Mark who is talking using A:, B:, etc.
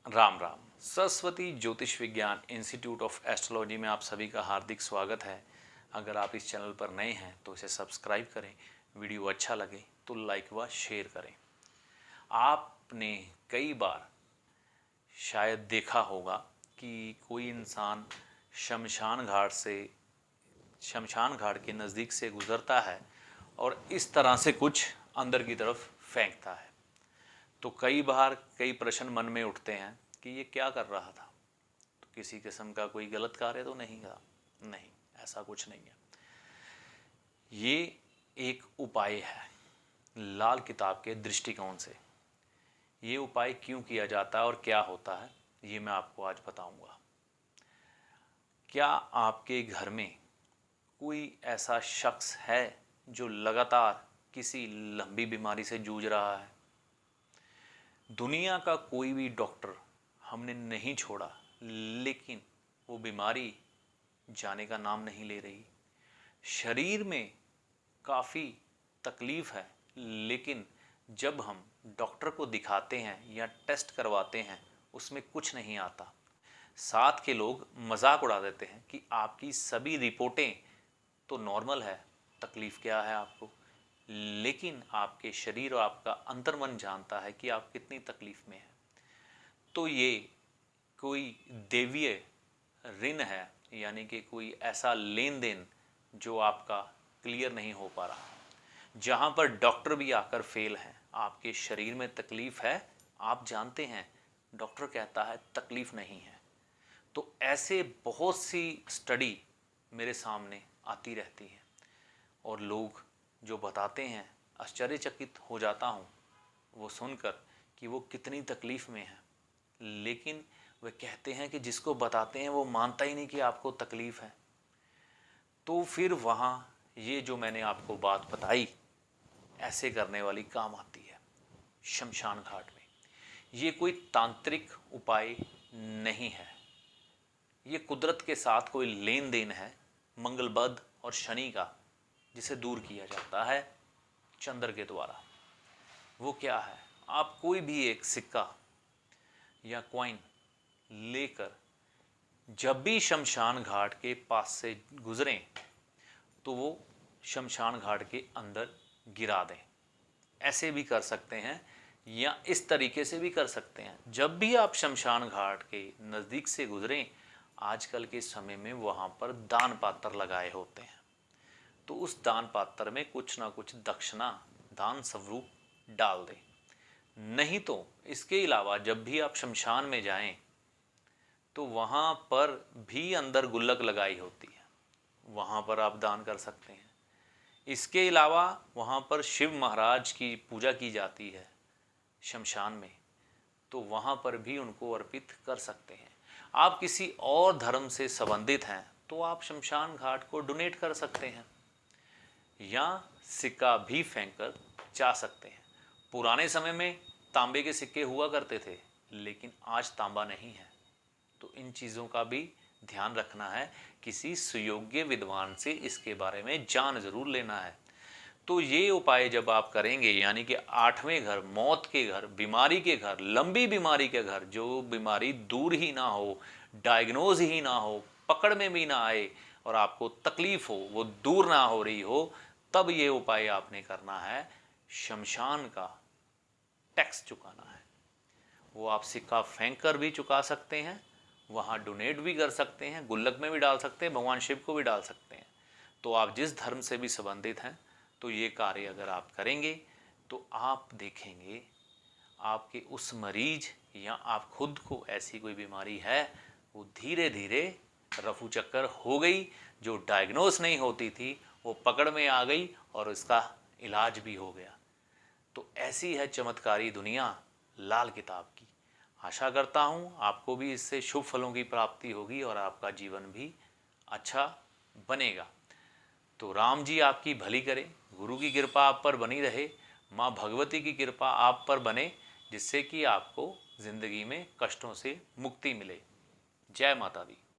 A: राम राम। सरस्वती ज्योतिष विज्ञान institute of astrology में आप सभी का हार्दिक स्वागत है। अगर आप इस चैनल पर नए हैं तो इसे सब्सक्राइब करें, वीडियो अच्छा लगे तो लाइक व शेयर करें। आपने कई बार शायद देखा होगा कि कोई इंसान शमशान घाट के नज़दीक से गुज़रता है और इस तरह से कुछ अंदर की तरफ फेंकता है। तो कई बार कई प्रश्न मन में उठते हैं कि ये क्या कर रहा था, तो किसी किस्म का कोई गलत कार्य तो नहीं था? नहीं, ऐसा कुछ नहीं है। ये एक उपाय है लाल किताब के दृष्टिकोण से। ये उपाय क्यों किया जाता है और क्या होता है, ये मैं आपको आज बताऊंगा। क्या आपके घर में कोई ऐसा शख्स है जो लगातार किसी लंबी बीमारी से जूझ रहा है? दुनिया का कोई भी डॉक्टर हमने नहीं छोड़ा, लेकिन वो बीमारी जाने का नाम नहीं ले रही। शरीर में काफ़ी तकलीफ़ है, लेकिन जब हम डॉक्टर को दिखाते हैं या टेस्ट करवाते हैं उसमें कुछ नहीं आता। साथ के लोग मजाक उड़ा देते हैं कि आपकी सभी रिपोर्टें तो नॉर्मल है, तकलीफ़ क्या है आपको? लेकिन आपके शरीर और आपका अंतर्मन जानता है कि आप कितनी तकलीफ़ में हैं। तो ये कोई देवीय ऋण है, यानी कि कोई ऐसा लेन देन जो आपका क्लियर नहीं हो पा रहा, जहाँ पर डॉक्टर भी आकर फेल हैं। आपके शरीर में तकलीफ़ है, आप जानते हैं, डॉक्टर कहता है तकलीफ़ नहीं है। तो ऐसे बहुत सी स्टडी मेरे सामने आती रहती हैं और लोग जो बताते हैं, आश्चर्यचकित हो जाता हूँ वो सुनकर कि वो कितनी तकलीफ़ में है। लेकिन वे कहते हैं कि जिसको बताते हैं वो मानता ही नहीं कि आपको तकलीफ़ है। तो फिर वहाँ ये जो मैंने आपको बात बताई ऐसे करने वाली काम आती है शमशान घाट में। ये कोई तांत्रिक उपाय नहीं है, ये कुदरत के साथ कोई लेन देन है, मंगल बुध और शनि का, जिसे दूर किया जाता है चंद्र के द्वारा। वो क्या है? आप कोई भी एक सिक्का या कॉइन लेकर जब भी शमशान घाट के पास से गुजरें तो वो शमशान घाट के अंदर गिरा दें। ऐसे भी कर सकते हैं या इस तरीके से भी कर सकते हैं। जब भी आप शमशान घाट के नज़दीक से गुजरें, आजकल के समय में वहाँ पर दान पात्र लगाए होते हैं, तो उस दान पात्र में कुछ ना कुछ दक्षिणा दान स्वरूप डाल दें। नहीं तो इसके अलावा जब भी आप शमशान में जाएं तो वहाँ पर भी अंदर गुल्लक लगाई होती है, वहाँ पर आप दान कर सकते हैं। इसके अलावा वहाँ पर शिव महाराज की पूजा की जाती है शमशान में, तो वहाँ पर भी उनको अर्पित कर सकते हैं। आप किसी और धर्म से संबंधित हैं तो आप शमशान घाट को डोनेट कर सकते हैं या सिक्का भी फेंक कर जा सकते हैं। पुराने समय में तांबे के सिक्के हुआ करते थे, लेकिन आज तांबा नहीं है। तो इन चीज़ों का भी ध्यान रखना है। किसी सुयोग्य विद्वान से इसके बारे में जान जरूर लेना है। तो ये उपाय जब आप करेंगे, यानी कि 8वें घर, मौत के घर, बीमारी के घर, लंबी बीमारी के घर, जो बीमारी दूर ही ना हो, डायग्नोज ही ना हो, पकड़ में भी ना आए और आपको तकलीफ हो, वो दूर ना हो रही हो, तब ये उपाय आपने करना है। शमशान का टैक्स चुकाना है। वो आप सिक्का फेंक कर भी चुका सकते हैं, वहाँ डोनेट भी कर सकते हैं, गुल्लक में भी डाल सकते हैं, भगवान शिव को भी डाल सकते हैं। तो आप जिस धर्म से भी संबंधित हैं, तो ये कार्य अगर आप करेंगे तो आप देखेंगे आपके उस मरीज या आप खुद को ऐसी कोई बीमारी है वो धीरे धीरे रफू चक्कर हो गई, जो डायग्नोस नहीं होती थी वो पकड़ में आ गई और उसका इलाज भी हो गया। तो ऐसी है चमत्कारी दुनिया लाल किताब की। आशा करता हूँ आपको भी इससे शुभ फलों की प्राप्ति होगी और आपका जीवन भी अच्छा बनेगा। तो राम जी आपकी भली करें, गुरु की कृपा आप पर बनी रहे, माँ भगवती की कृपा आप पर बने, जिससे कि आपको ज़िंदगी में कष्टों से मुक्ति मिले। जय माता दी।